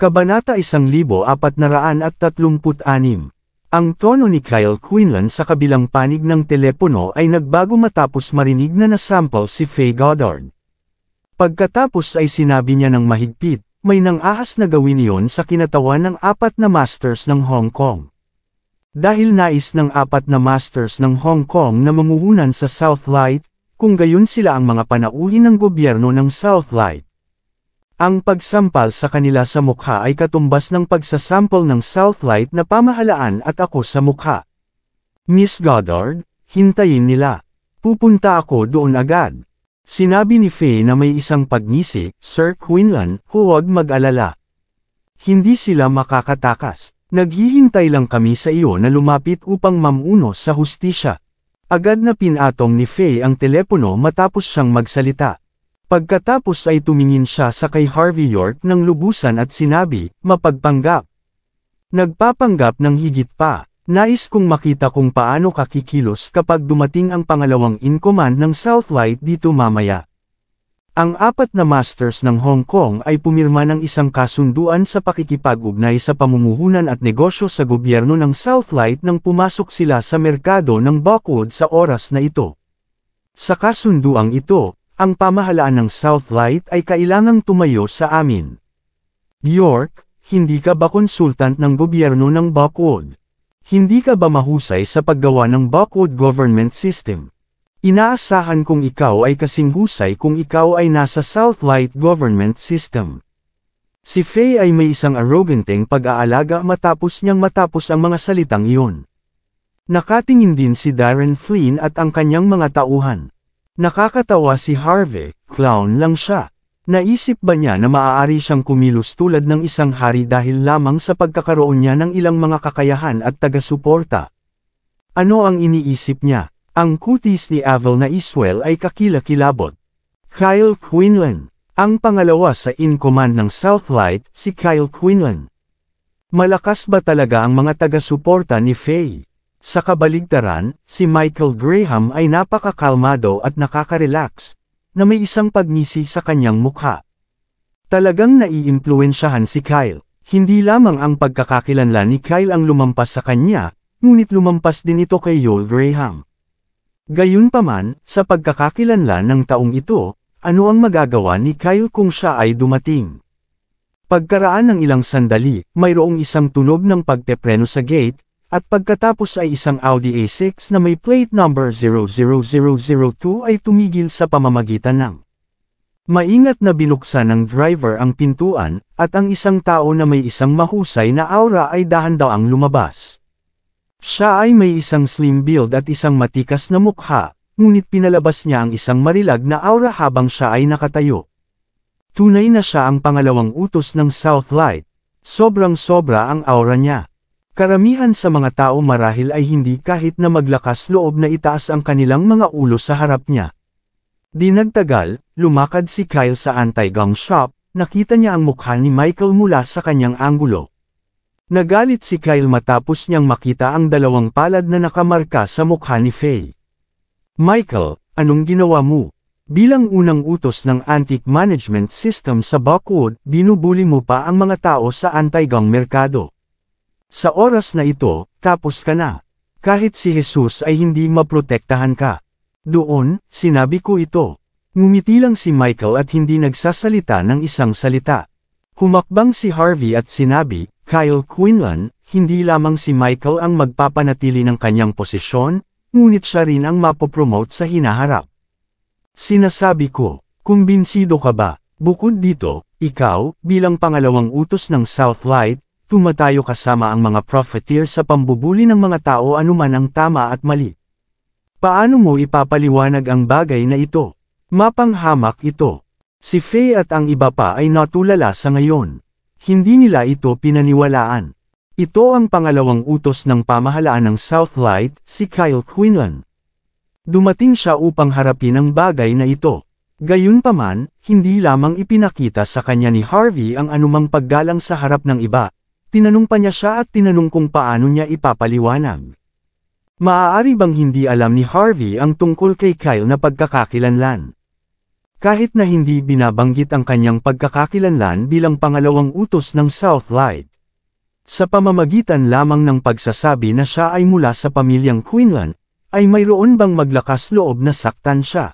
Kabanata 1436. Ang tono ni Kyle Quinlan sa kabilang panig ng telepono ay nagbago matapos marinig na nasample si Faye Goddard. Pagkatapos ay sinabi niya ng mahigpit, may nang-ahas na gawin iyon sa kinatawan ng 4 na Masters ng Hong Kong. Dahil nais ng 4 na Masters ng Hong Kong na mamuhunan sa Southlight, kung gayon sila ang mga panauhin ng gobyerno ng Southlight. Ang pagsampal sa kanila sa mukha ay katumbas ng pagsasample ng Southlight na pamahalaan at ako sa mukha. Miss Goddard, hintayin nila. Pupunta ako doon agad. Sinabi ni Faye na may isang pagngisi, Sir Quinlan, huwag mag-alala. Hindi sila makakatakas. Naghihintay lang kami sa iyo na lumapit upang mamuno sa hustisya. Agad na pinatong ni Faye ang telepono matapos siyang magsalita. Pagkatapos ay tumingin siya sa kay Harvey York ng lubusan at sinabi, mapagpanggap. Nagpapanggap ng higit pa. Nais kong makita kung paano ka kikilos kapag dumating ang pangalawang in command ng Southlight dito mamaya. Ang 4 na Masters ng Hong Kong ay pumirma ng isang kasunduan sa pakikipag-ugnay sa pamumuhunan at negosyo sa gobyerno ng Southlight nang pumasok sila sa merkado ng Bockwood sa oras na ito. Sa kasunduang ito, ang pamahalaan ng Southlight ay kailangang tumayo sa amin. York, hindi ka ba konsultant ng gobyerno ng Bockwood? Hindi ka ba mahusay sa paggawa ng Bockwood government system? Inaasahan kong ikaw ay kasing husay kung ikaw ay nasa Southlight government system. Si Faye ay may isang arroganteng pag-aalaga matapos ang mga salitang iyon. Nakatingin din si Darren Flynn at ang kanyang mga tauhan. Nakakatawa si Harvey, clown lang siya. Naisip ba niya na maaari siyang kumilos tulad ng isang hari dahil lamang sa pagkakaroon niya ng ilang mga kakayahan at taga-suporta? Ano ang iniisip niya? Ang kutis ni Avel na Iswell ay kakilakilabot. Kyle Quinlan. Ang pangalawa sa in-command ng Southlight, si Kyle Quinlan. Malakas ba talaga ang mga taga-suporta ni Faye? Sa kabaligtaran, si Michael Graham ay napakakalmado at nakaka-relax, na may isang pagngisi sa kanyang mukha. Talagang naiimpluwensyahan si Kyle. Hindi lamang ang pagkakakilanlan ni Kyle ang lumampas sa kanya, ngunit lumampas din ito kay Joel Graham. Gayunpaman, sa pagkakakilanlan ng taong ito, ano ang magagawa ni Kyle kung siya ay dumating? Pagkaraan ng ilang sandali, mayroong isang tunog ng pagpepreno sa gate, at pagkatapos ay isang Audi A6 na may plate number 00002 ay tumigil sa pamamagitan ng. Maingat na binuksan ng driver ang pintuan, at ang isang tao na may isang mahusay na aura ay dahan-daang lumabas. Siya ay may isang slim build at isang matikas na mukha, ngunit pinalabas niya ang isang marilag na aura habang siya ay nakatayo. Tunay na siya ang pangalawang utos ng Southlight. Sobrang-sobra ang aura niya. Karamihan sa mga tao marahil ay hindi kahit na maglakas loob na itaas ang kanilang mga ulo sa harap niya. Di nagtagal, lumakad si Kyle sa anti-gong shop, nakita niya ang mukha ni Michael mula sa kanyang anggulo. Nagalit si Kyle matapos niyang makita ang 2 palad na nakamarka sa mukha ni Faye. Michael, anong ginawa mo? Bilang unang utos ng antique management system sa Bockwood, binubuli mo pa ang mga tao sa anti-gong merkado. Sa oras na ito, tapos ka na. Kahit si Jesus ay hindi maprotektahan ka. Doon, sinabi ko ito. Ngumiti lang si Michael at hindi nagsasalita ng isang salita. Humakbang si Harvey at sinabi, Kyle Quinlan, hindi lamang si Michael ang magpapanatili ng kanyang posisyon, ngunit siya rin ang mapopromote sa hinaharap. Sinasabi ko, kumbinsido ka ba? Bukod dito, ikaw, bilang pangalawang utos ng Southlight, tumatayo kasama ang mga profiteer sa pambubuli ng mga tao anuman ang tama at mali. Paano mo ipapaliwanag ang bagay na ito? Mapanghamak ito. Si Faye at ang iba pa ay natulala sa ngayon. Hindi nila ito pinaniwalaan. Ito ang pangalawang utos ng pamahalaan ng Southlight, si Kyle Quinlan. Dumating siya upang harapin ang bagay na ito. Gayunpaman, hindi lamang ipinakita sa kanya ni Harvey ang anumang paggalang sa harap ng iba. Tinanong pa niya siya at tinanong kung paano niya ipapaliwanag. Maaari bang hindi alam ni Harvey ang tungkol kay Kyle na pagkakakilanlan? Kahit na hindi binabanggit ang kanyang pagkakakilanlan bilang pangalawang utos ng Southlight. Sa pamamagitan lamang ng pagsasabi na siya ay mula sa pamilyang Quinlan, ay mayroon bang maglakas loob na saktan siya?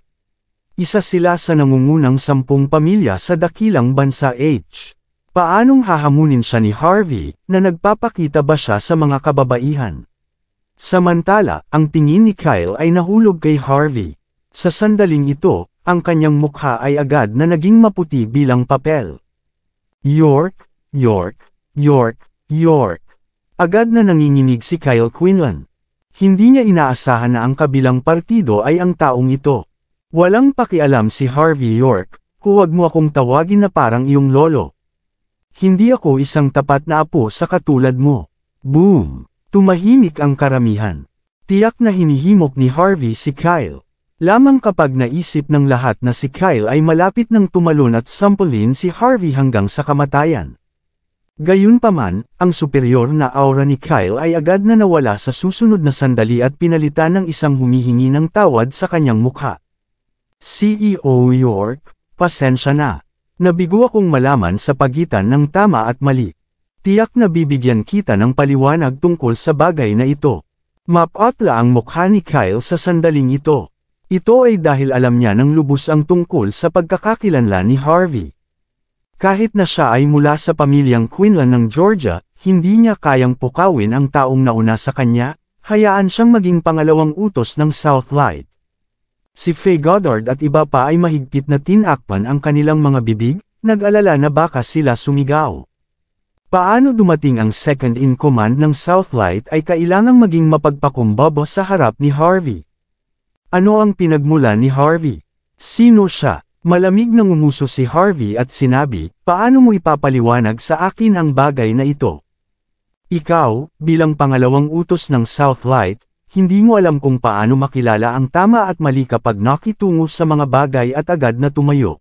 Isa sila sa nangungunang 10 pamilya sa dakilang bansa H. Paanong hahamunin siya ni Harvey, na nagpapakita ba siya sa mga kababaihan? Samantala, ang tingin ni Kyle ay nahulog kay Harvey. Sa sandaling ito, ang kanyang mukha ay agad na naging maputi bilang papel. York, York, York, York. Agad na nanginginig si Kyle Quinlan. Hindi niya inaasahan na ang kabilang partido ay ang taong ito. Walang pakialam si Harvey York, huwag mo akong tawagin na parang iyong lolo. Hindi ako isang tapat na apo sa katulad mo. Boom! Tumahimik ang karamihan. Tiyak na hinihimok ni Harvey si Kyle. Lamang kapag naisip ng lahat na si Kyle ay malapit ng tumalon at sampulin si Harvey hanggang sa kamatayan. Gayunpaman, ang superior na aura ni Kyle ay agad na nawala sa susunod na sandali at pinalitan ng isang humihingi ng tawad sa kanyang mukha. CEO York, pasensya na. Nabigo akong malaman sa pagitan ng tama at mali. Tiyak na bibigyan kita ng paliwanag tungkol sa bagay na ito. Mapatla ang mukha ni Kyle sa sandaling ito. Ito ay dahil alam niya ng lubos ang tungkol sa pagkakakilanlan ni Harvey. Kahit na siya ay mula sa pamilyang Quinlan ng Georgia, hindi niya kayang pukawin ang taong nauna sa kanya, hayaan siyang maging pangalawang utos ng Southlight. Si Faye Goddard at iba pa ay mahigpit na tinakpan ang kanilang mga bibig, nag-alala na baka sila sumigaw. Paano dumating ang second in command ng Southlight ay kailangang maging mapagpakumbaba sa harap ni Harvey. Ano ang pinagmulan ni Harvey? Sino siya? Malamig na ngumuso si Harvey at sinabi, paano mo ipapaliwanag sa akin ang bagay na ito? Ikaw, bilang pangalawang utos ng Southlight, hindi mo alam kung paano makilala ang tama at mali kapag nakitungo sa mga bagay at agad na tumayo.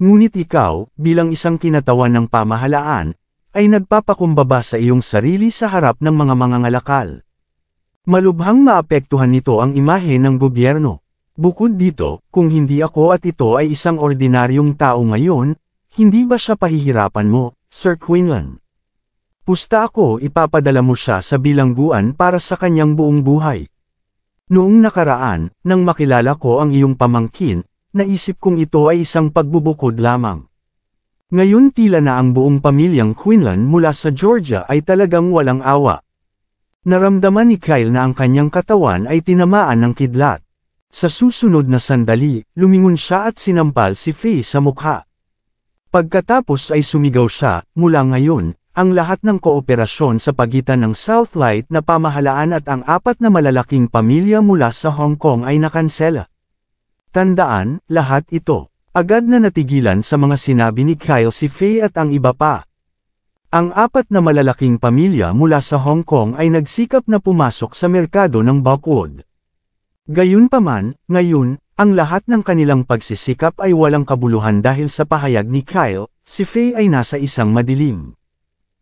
Ngunit ikaw, bilang isang kinatawan ng pamahalaan, ay nagpapakumbaba sa iyong sarili sa harap ng mga mangangalakal. Malubhang maapektuhan nito ang imahe ng gobyerno. Bukod dito, kung hindi ako at ito ay isang ordinaryong tao ngayon, hindi ba siya pahihirapan mo, Sir Quinlan? Pusta ako, ipapadala mo siya sa bilangguan para sa kanyang buong buhay. Noong nakaraan, nang makilala ko ang iyong pamangkin, naisip kong ito ay isang pagbubukod lamang. Ngayon tila na ang buong pamilyang Quinlan mula sa Georgia ay talagang walang awa. Naramdaman ni Kyle na ang kanyang katawan ay tinamaan ng kidlat. Sa susunod na sandali, lumingon siya at sinampal si Faye sa mukha. Pagkatapos ay sumigaw siya, mula ngayon, ang lahat ng kooperasyon sa pagitan ng Southlight na pamahalaan at ang 4 na malalaking pamilya mula sa Hong Kong ay nakansela. Tandaan, lahat ito. Agad na natigilan sa mga sinabi ni Kyle si Faye at ang iba pa. Ang 4 na malalaking pamilya mula sa Hong Kong ay nagsikap na pumasok sa merkado ng Buckwood. Gayunpaman, ngayon, ang lahat ng kanilang pagsisikap ay walang kabuluhan dahil sa pahayag ni Kyle, si Faye ay nasa isang madilim.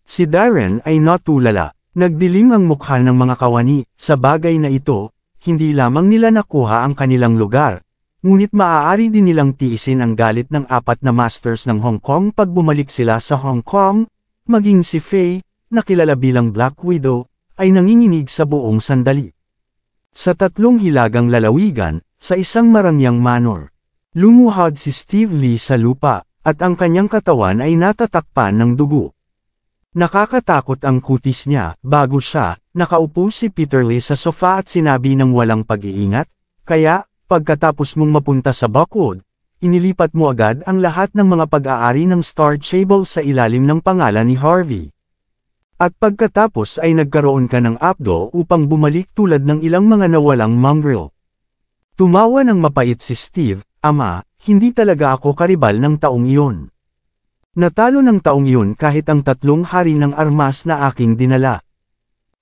Si Darren ay natulala, nagdilim ang mukha ng mga kawani, sa bagay na ito, hindi lamang nila nakuha ang kanilang lugar, ngunit maaari din nilang tiisin ang galit ng 4 na masters ng Hong Kong pag bumalik sila sa Hong Kong. Maging si Faye, na kilala bilang Black Widow, ay nanginginig sa buong sandali. Sa 3 hilagang lalawigan, sa isang marangyang manor, lumuhod si Steve Lee sa lupa, at ang kanyang katawan ay natatakpan ng dugo. Nakakatakot ang kutis niya, bago siya, nakaupo si Peter Lee sa sofa at sinabi ng walang pag-iingat, kaya, pagkatapos mong mapunta sa Buckwood, inilipat mo agad ang lahat ng mga pag-aari ng Star Stable sa ilalim ng pangalan ni Harvey. At pagkatapos ay nagkaroon ka ng apdo upang bumalik tulad ng ilang mga nawalang mongrel. Tumawa ng mapait si Steve, Ama, hindi talaga ako karibal ng taong iyon. Natalo ng taong iyon kahit ang 3 hari ng armas na aking dinala.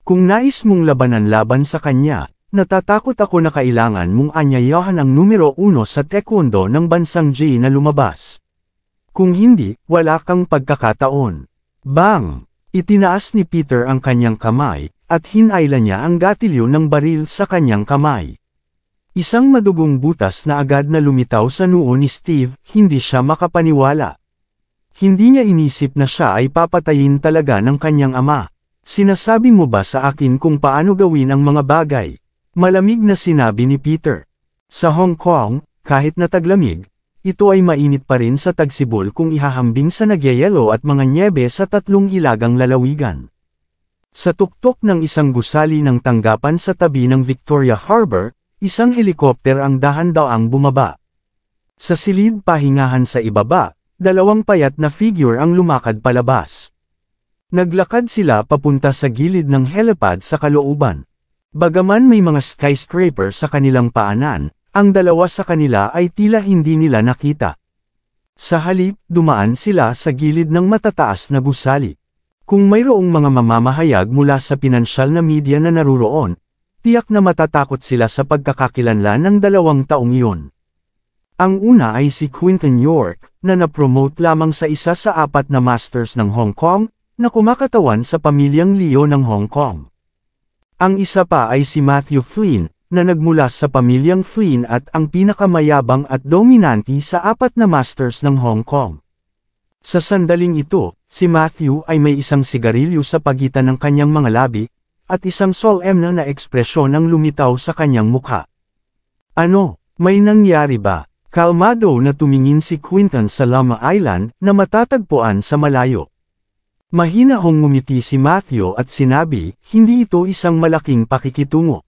Kung nais mong labanan sa kanya, natatakot ako na kailangan mong anyayahan ang numero 1 sa taekwondo ng bansang J na lumabas. Kung hindi, wala kang pagkakataon. Bang! Itinaas ni Peter ang kanyang kamay, at hinailan niya ang gatilyo ng baril sa kanyang kamay. Isang madugong butas na agad na lumitaw sa noo ni Steve, hindi siya makapaniwala. Hindi niya inisip na siya ay papatayin talaga ng kanyang ama. Sinasabi mo ba sa akin kung paano gawin ang mga bagay? Malamig na sinabi ni Peter. Sa Hong Kong, kahit na taglamig, ito ay mainit pa rin sa tagsibol kung ihahambing sa nagyayelo at mga nyebe sa 3 hilagang lalawigan. Sa tuktok ng isang gusali ng tanggapan sa tabi ng Victoria Harbor, isang helikopter ang dahan-daang bumaba. Sa silid pahingahan sa ibaba, 2 payat na figure ang lumakad palabas. Naglakad sila papunta sa gilid ng helipad sa kalooban. Bagaman may mga skyscraper sa kanilang paanan, ang 2 sa kanila ay tila hindi nila nakita. Sa halip, dumaan sila sa gilid ng matataas na gusali. Kung mayroong mga mamamahayag mula sa pinansyal na media na naruroon, tiyak na matatakot sila sa pagkakakilanlan ng 2 taong iyon. Ang una ay si Quinton York, na napromote lamang sa isa sa 4 na Masters ng Hong Kong, na kumakatawan sa pamilyang Leo ng Hong Kong. Ang isa pa ay si Matthew Flynn, na nagmula sa pamilyang Flynn at ang pinakamayabang at dominante sa 4 na Masters ng Hong Kong. Sa sandaling ito, si Matthew ay may isang sigarilyo sa pagitan ng kanyang mga labi, at isang solemn na ekspresyon ang lumitaw sa kanyang mukha. Ano, may nangyari ba? Kalmado na tumingin si Quinton sa Llama Island na matatagpuan sa malayo. Mahinahong ngumiti si Matthew at sinabi, hindi ito isang malaking pakikitungo.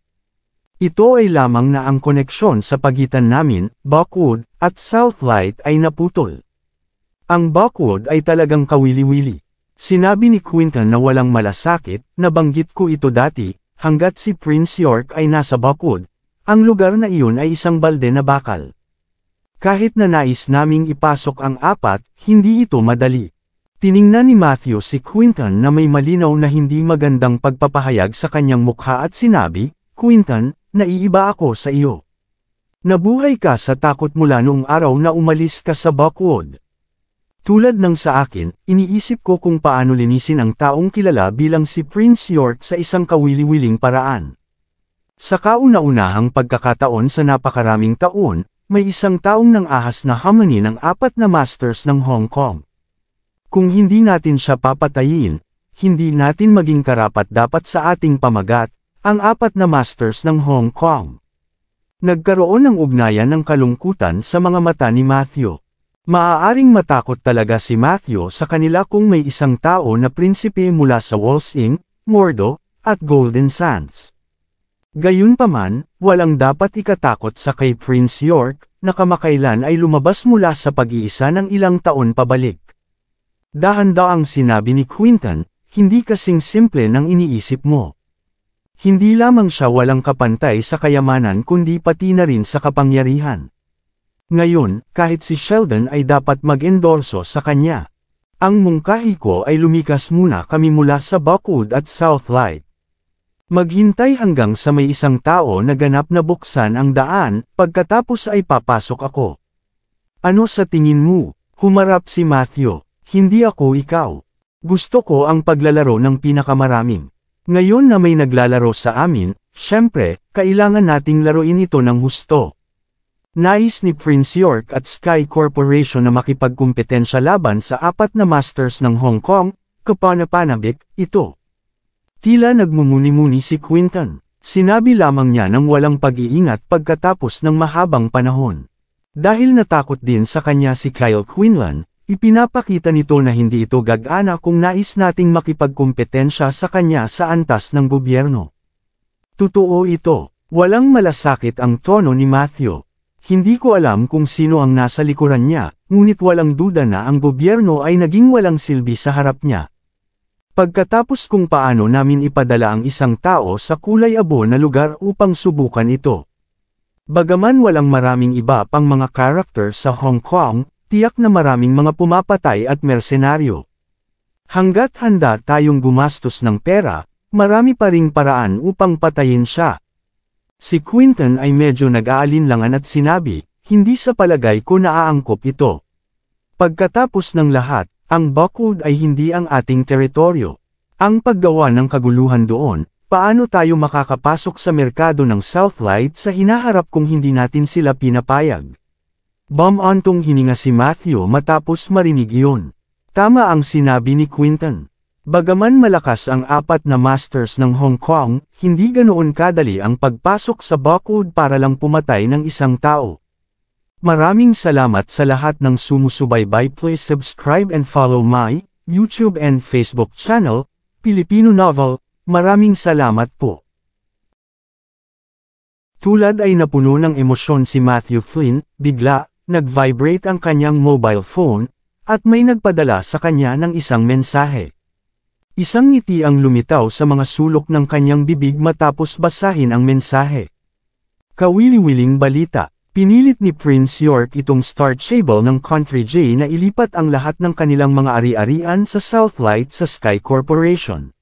Ito ay lamang na ang koneksyon sa pagitan namin, Buckwood, at Southlight ay naputol. Ang Buckwood ay talagang kawili-wili. Sinabi ni Quinton na walang malasakit, nabanggit ko ito dati, hanggat si Prince York ay nasa Buckwood. Ang lugar na iyon ay isang balde na bakal. Kahit na nais naming ipasok ang 4, hindi ito madali. Tiningnan ni Matthew si Quinton na may malinaw na hindi magandang pagpapahayag sa kanyang mukha at sinabi, Quinton, naiiba ako sa iyo. Nabuhay ka sa takot mula noong araw na umalis ka sa Buckwood. Tulad ng sa akin, iniisip ko kung paano linisin ang taong kilala bilang si Prince York sa isang kawili-wiling paraan. Sa kauna-unahang pagkakataon sa napakaraming taon, may isang taong nang ahas na harmony ng 4 na Masters ng Hong Kong. Kung hindi natin siya papatayin, hindi natin maging karapat-dapat sa ating pamagat, ang 4 na Masters ng Hong Kong. Nagkaroon ng ugnayan ng kalungkutan sa mga mata ni Matthew. Maaaring matakot talaga si Matthew sa kanila kung may isang tao na prinsipe mula sa Wolsing, Mordo, at Golden Sands. Gayunpaman, walang dapat ikatakot sa kay Prince York, na kamakailan ay lumabas mula sa pag-iisa ng ilang taon pabalik. Dahan-daang sinabi ni Quinton, hindi kasing simple ng iniisip mo. Hindi lamang siya walang kapantay sa kayamanan kundi pati na rin sa kapangyarihan. Ngayon, kahit si Sheldon ay dapat mag-endorso sa kanya. Ang mungkahi ko ay lumikas muna kami mula sa Buckwood at Southlight. Maghintay hanggang sa may isang tao na ganap na buksan ang daan, pagkatapos ay papasok ako. Ano sa tingin mo? Humarap si Matthew. Hindi ako ikaw. Gusto ko ang paglalaro ng pinakamaraming. Ngayon na may naglalaro sa amin, syempre, kailangan nating laruin ito ng husto. Nais ni Prince York at Sky Corporation na makipagkumpetensya laban sa 4 na Masters ng Hong Kong, kapanapanabik, ito. Tila nagmumuni-muni si Quinton. Sinabi lamang niya ng walang pag-iingat pagkatapos ng mahabang panahon. Dahil natakot din sa kanya si Kyle Quinlan, ipinapakita nito na hindi ito gagana kung nais nating makipagkumpetensya sa kanya sa antas ng gobyerno. Totoo ito. Walang malasakit ang tono ni Matthew. Hindi ko alam kung sino ang nasa likuran niya, ngunit walang duda na ang gobyerno ay naging walang silbi sa harap niya. Pagkatapos kung paano namin ipadala ang isang tao sa kulay abo na lugar upang subukan ito. Bagaman walang maraming iba pang mga character sa Hong Kong, tiyak na maraming mga pumapatay at mersenaryo. Hanggat handa tayong gumastos ng pera, marami pa ring paraan upang patayin siya. Si Quinton ay medyo nag-aalinlangan at sinabi, hindi sa palagay ko naaangkop ito. Pagkatapos ng lahat, ang Buckwood ay hindi ang ating teritoryo. Ang paggawa ng kaguluhan doon, paano tayo makakapasok sa merkado ng Southlight sa hinaharap kung hindi natin sila pinapayag? Bumantong hininga si Matthew matapos marinig iyon. Tama ang sinabi ni Quinton. Bagaman malakas ang apat na masters ng Hong Kong, hindi ganoon kadali ang pagpasok sa Buckwood para lang pumatay ng isang tao. Maraming salamat sa lahat ng sumusubaybay. Please subscribe and follow my YouTube and Facebook channel, Filipino Novel. Maraming salamat po. Tulad ay napuno ng emosyon si Matthew Flynn, bigla, nag-vibrate ang kanyang mobile phone, at may nagpadala sa kanya ng isang mensahe. Isang ngiti ang lumitaw sa mga sulok ng kanyang bibig matapos basahin ang mensahe. Kawili-wiling balita, pinilit ni Prince York itong Star Stable ng Country J na ilipat ang lahat ng kanilang mga ari-arian sa Southlight sa Sky Corporation.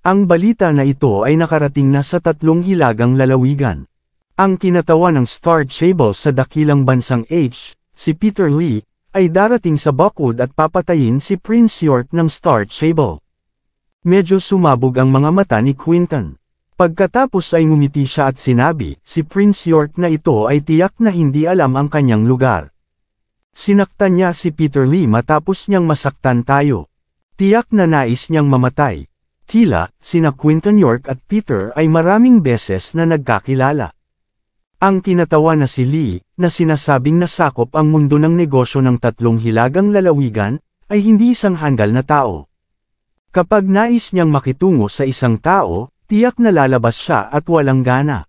Ang balita na ito ay nakarating na sa 3 hilagang lalawigan. Ang kinatawa ng Star Stable sa dakilang bansang H, si Peter Lee, ay darating sa Buckwood at papatayin si Prince York ng Star Stable. Medyo sumabog ang mga mata ni Quinton. Pagkatapos ay ngumiti siya at sinabi, si Prince York na ito ay tiyak na hindi alam ang kanyang lugar. Sinaktan niya si Peter Lee matapos niyang masaktan tayo. Tiyak na nais niyang mamatay. Tila, sina Quinton York at Peter ay maraming beses na nagkakilala. Ang kinatawa na si Lee, na sinasabing nasakop ang mundo ng negosyo ng 3 hilagang lalawigan, ay hindi isang handal na tao. Kapag nais niyang makitungo sa isang tao, tiyak na lalabas siya at walang gana.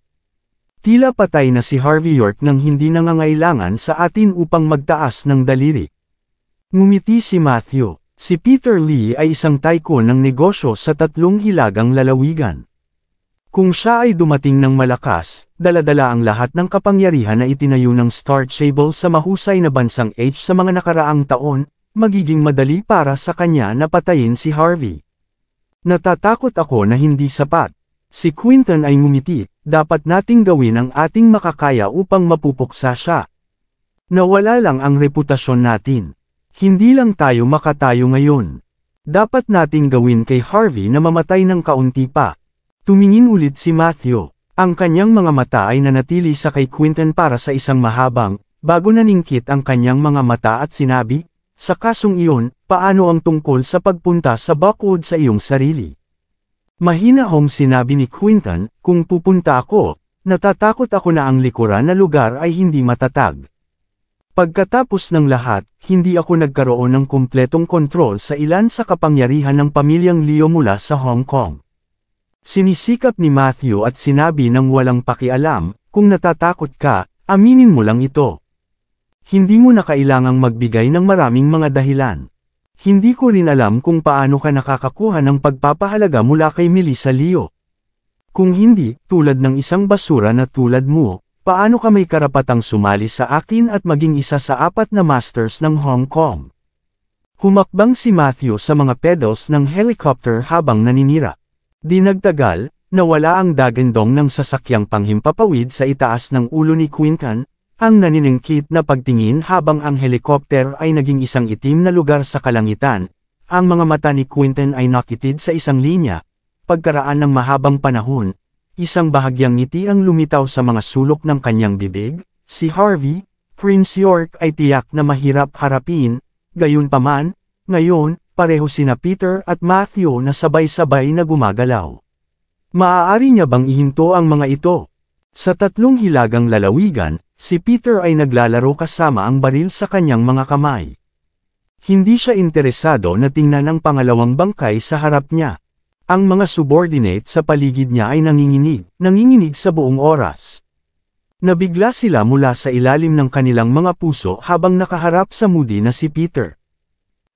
Tila patay na si Harvey York nang hindi nangangailangan sa atin upang magtaas ng daliri. Ngumiti si Matthew. Si Peter Lee ay isang tycoon ng negosyo sa 3 hilagang lalawigan. Kung siya ay dumating ng malakas, dala-dala ang lahat ng kapangyarihan na itinayo ng Star Stable sa mahusay na bansang H sa mga nakaraang taon, magiging madali para sa kanya na patayin si Harvey. Natatakot ako na hindi sapat. Si Quinton ay ngumiti, dapat nating gawin ang ating makakaya upang mapupuksa siya. Nawala lang ang reputasyon natin. Hindi lang tayo makatayo ngayon. Dapat nating gawin kay Harvey na mamatay ng kaunti pa. Tumingin ulit si Matthew. Ang kanyang mga mata ay nanatili sa kay Quinton para sa isang mahabang, bago naningkit ang kanyang mga mata at sinabi, sa kasong iyon, paano ang tungkol sa pagpunta sa Buckwood sa iyong sarili? Mahinahong sinabi ni Quinton, kung pupunta ako, natatakot ako na ang likuran na lugar ay hindi matatag. Pagkatapos ng lahat, hindi ako nagkaroon ng kumpletong kontrol sa ilan sa kapangyarihan ng pamilyang Leo mula sa Hong Kong. Sinisikap ni Matthew at sinabi ng walang pakialam, kung natatakot ka, aminin mo lang ito. Hindi mo na kailangang magbigay ng maraming mga dahilan. Hindi ko rin alam kung paano ka nakakakuha ng pagpapahalaga mula kay Melissa Leo. Kung hindi, tulad ng isang basura na tulad mo, paano ka may karapatang sumali sa akin at maging isa sa 4 na masters ng Hong Kong? Humakbang si Matthew sa mga pedals ng helicopter habang naninira. Di nagtagal, nawala ang dagandong ng sasakyang panghimpapawid sa itaas ng ulo ni Quinton, ang naniningkit na pagtingin habang ang helicopter ay naging isang itim na lugar sa kalangitan. Ang mga mata ni Quinton ay nakitid sa isang linya. Pagkaraan ng mahabang panahon, isang bahagyang ngiti ang lumitaw sa mga sulok ng kanyang bibig. Si Harvey, Prince York ay tiyak na mahirap harapin, gayunpaman, ngayon, pareho sina Peter at Matthew na sabay-sabay na gumagalaw. Maaari niya bang ihinto ang mga ito? Sa 3 hilagang lalawigan, si Peter ay naglalaro kasama ang baril sa kanyang mga kamay. Hindi siya interesado na tingnan ang pangalawang bangkay sa harap niya. Ang mga subordinate sa paligid niya ay nanginginig sa buong oras. Nabigla sila mula sa ilalim ng kanilang mga puso habang nakaharap sa moody na si Peter.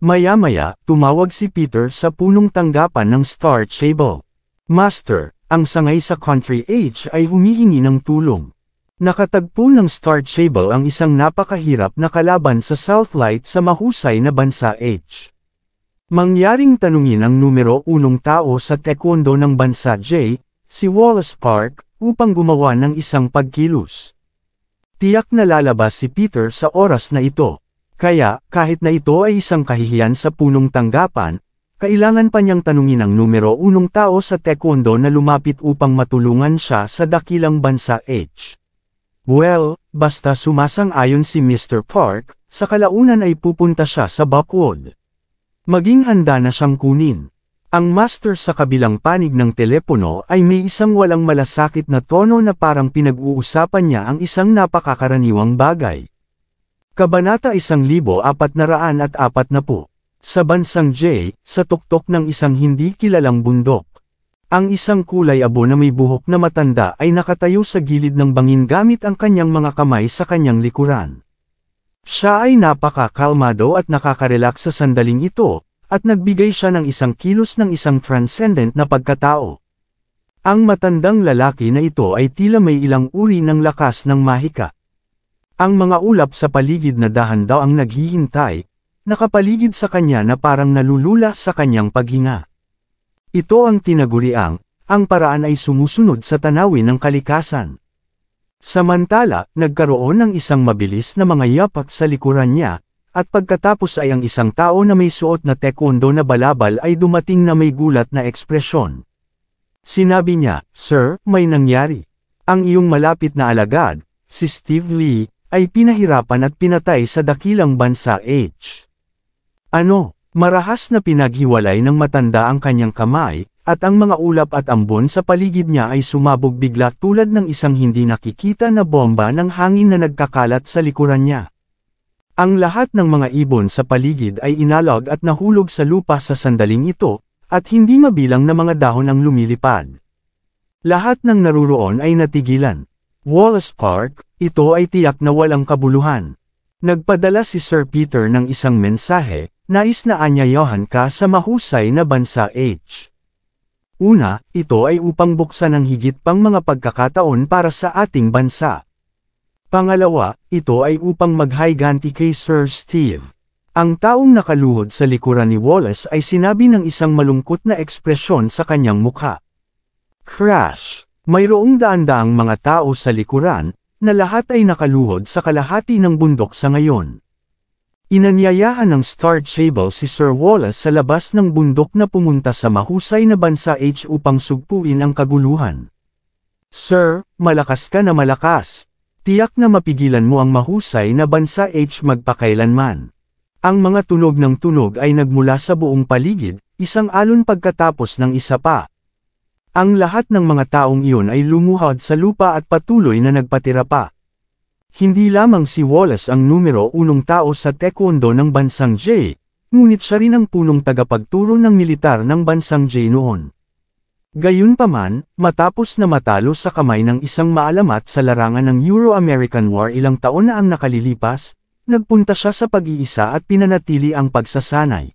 Maya-maya, tumawag si Peter sa punong tanggapan ng Star Stable. Master, ang sangay sa Country H ay humihingi ng tulong. Nakatagpo ng Star Stable ang isang napakahirap na kalaban sa Southlight sa mahusay na bansa H. Mangyaring tanungin ang numero 1 tao sa taekwondo ng bansa J, si Wallace Park, upang gumawa ng isang pagkilos. Tiyak na lalabas si Peter sa oras na ito. Kaya, kahit na ito ay isang kahihiyan sa punong tanggapan, Kailangan pa niyang tanungin ang numero 1 tao sa taekwondo na lumapit upang matulungan siya sa dakilang bansa H. Well, basta sumasang-ayon si Mr. Park, sa kalaunan ay pupunta siya sa Buckwood. Maging handa na siyang kunin. Ang master sa kabilang panig ng telepono ay may isang walang malasakit na tono na parang pinag-uusapan niya ang isang napakakaraniwang bagay. Kabanata 1440. Sa bansang J, sa tuktok ng isang hindi kilalang bundok. Ang isang kulay abo na may buhok na matanda ay nakatayo sa gilid ng bangin gamit ang kanyang mga kamay sa kanyang likuran. Siya ay napakakalmado at nakakarelax sa sandaling ito, at nagbigay siya ng isang kilos ng isang transcendent na pagkatao. Ang matandang lalaki na ito ay tila may ilang uri ng lakas ng mahika. Ang mga ulap sa paligid na dahan daw ang naghihintay, nakapaligid sa kanya na parang nalulula sa kanyang paghinga. Ito ang tinaguriang, ang paraan ay sumusunod sa tanawin ng kalikasan. Samantala, nagkaroon ng isang mabilis na mga yapak sa likuran niya, at pagkatapos ay ang isang tao na may suot na taekwondo na balabal ay dumating na may gulat na ekspresyon. Sinabi niya, "Sir, may nangyari. Ang iyong malapit na alagad, si Steve Lee, ay pinahirapan at pinatay sa dakilang bansa H." Ano? Marahas na pinaghiwalay ng matanda ang kanyang kamay, at ang mga ulap at ambon sa paligid niya ay sumabog bigla tulad ng isang hindi nakikita na bomba ng hangin na nagkakalat sa likuran niya. Ang lahat ng mga ibon sa paligid ay inalog at nahulog sa lupa sa sandaling ito, at hindi mabilang na mga dahon ang lumilipad. Lahat ng naruroon ay natigilan. Wallace Park, ito ay tiyak na walang kabuluhan. Nagpadala si Sir Peter ng isang mensahe, nais na anyayahan ka sa mahusay na bansa H. Una, ito ay upang buksan ang higit pang mga pagkakataon para sa ating bansa. Pangalawa, ito ay upang maghiganti kay Sir Steve. Ang taong nakaluhod sa likuran ni Wallace ay sinabi ng isang malungkot na ekspresyon sa kanyang mukha. Crash! Mayroong daan-daang mga tao sa likuran, na lahat ay nakaluhod sa kalahati ng bundok sa ngayon. Inanyayahan ng Star Chamber si Sir Wallace sa labas ng bundok na pumunta sa mahusay na bansa H upang sugpuin ang kaguluhan. Sir, malakas ka na malakas. Tiyak na mapigilan mo ang mahusay na bansa H magpakailanman. Ang mga tunog ng tunog ay nagmula sa buong paligid, isang alon pagkatapos ng isa pa. Ang lahat ng mga taong iyon ay lumuhod sa lupa at patuloy na nagpatira pa. Hindi lamang si Wallace ang numero 1 tao sa taekwondo ng bansang J, ngunit siya rin ang punong tagapagturo ng militar ng bansang J noon. Gayunpaman, matapos na matalo sa kamay ng isang maalamat sa larangan ng Euro-American War ilang taon na ang nakalilipas, nagpunta siya sa pag-iisa at pinanatili ang pagsasanay.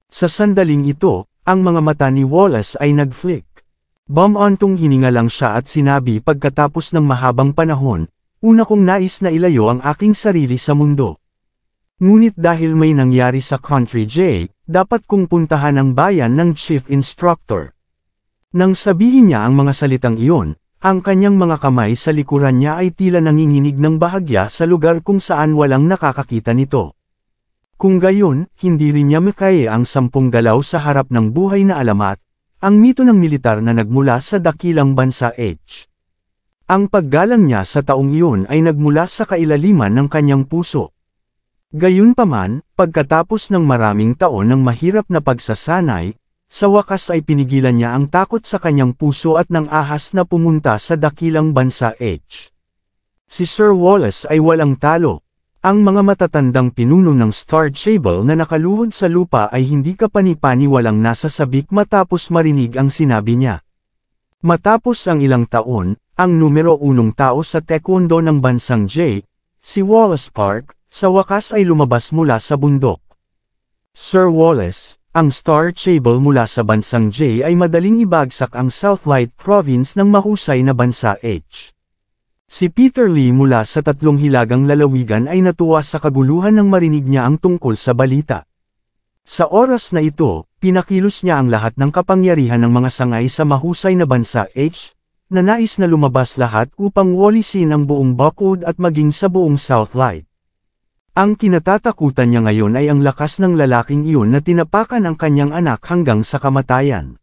Sa sandaling ito, ang mga mata ni Wallace ay nag-flick. Bumantong hininga lang siya at sinabi pagkatapos ng mahabang panahon, "Una kong nais na ilayo ang aking sarili sa mundo. Ngunit dahil may nangyari sa Country J, dapat kong puntahan ang bayan ng Chief Instructor." Nang sabihin niya ang mga salitang iyon, ang kanyang mga kamay sa likuran niya ay tila nanginginig ng bahagya sa lugar kung saan walang nakakakita nito. Kung gayon, hindi rin niya makaya ang 10 galaw sa harap ng buhay na alamat, ang mito ng militar na nagmula sa dakilang bansa H. Ang paggalang niya sa taong iyon ay nagmula sa kailaliman ng kanyang puso. Gayunpaman, pagkatapos ng maraming taon ng mahirap na pagsasanay, sa wakas ay pinigilan niya ang takot sa kanyang puso at nang ahas na pumunta sa dakilang bansa H. Si Sir Wallace ay walang talo. Ang mga matatandang pinuno ng Star Chamber na nakaluhod sa lupa ay hindi kapani-pani walang nasasabik matapos marinig ang sinabi niya. Matapos ang ilang taon, ang numero 1 tao sa taekwondo ng bansang J, si Wallace Park, sa wakas ay lumabas mula sa bundok. Sir Wallace, ang Star Chamber mula sa bansang J ay madaling ibagsak ang Southlight Province ng mahusay na bansa H. Si Peter Lee mula sa 3 hilagang lalawigan ay natuwa sa kaguluhan nang marinig niya ang tungkol sa balita. Sa oras na ito, pinakilos niya ang lahat ng kapangyarihan ng mga sangay sa mahusay na bansa H, na nais na lumabas lahat upang walisin ang buong Buckwood at maging sa buong Southlight. Ang kinatatakutan niya ngayon ay ang lakas ng lalaking iyon na tinapakan ang kanyang anak hanggang sa kamatayan.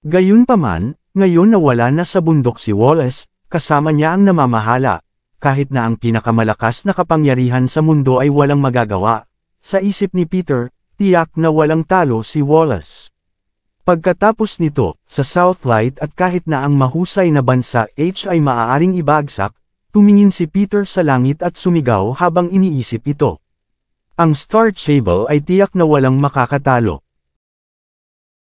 Gayunpaman, ngayon na wala na sa bundok si Wallace, kasama niya ang namamahala, kahit na ang pinakamalakas na kapangyarihan sa mundo ay walang magagawa. Sa isip ni Peter, tiyak na walang talo si Wallace. Pagkatapos nito, sa Southlight at kahit na ang mahusay na bansa ay maaaring ibagsak, tumingin si Peter sa langit at sumigaw habang iniisip ito. Ang Star Stable ay tiyak na walang makakatalo.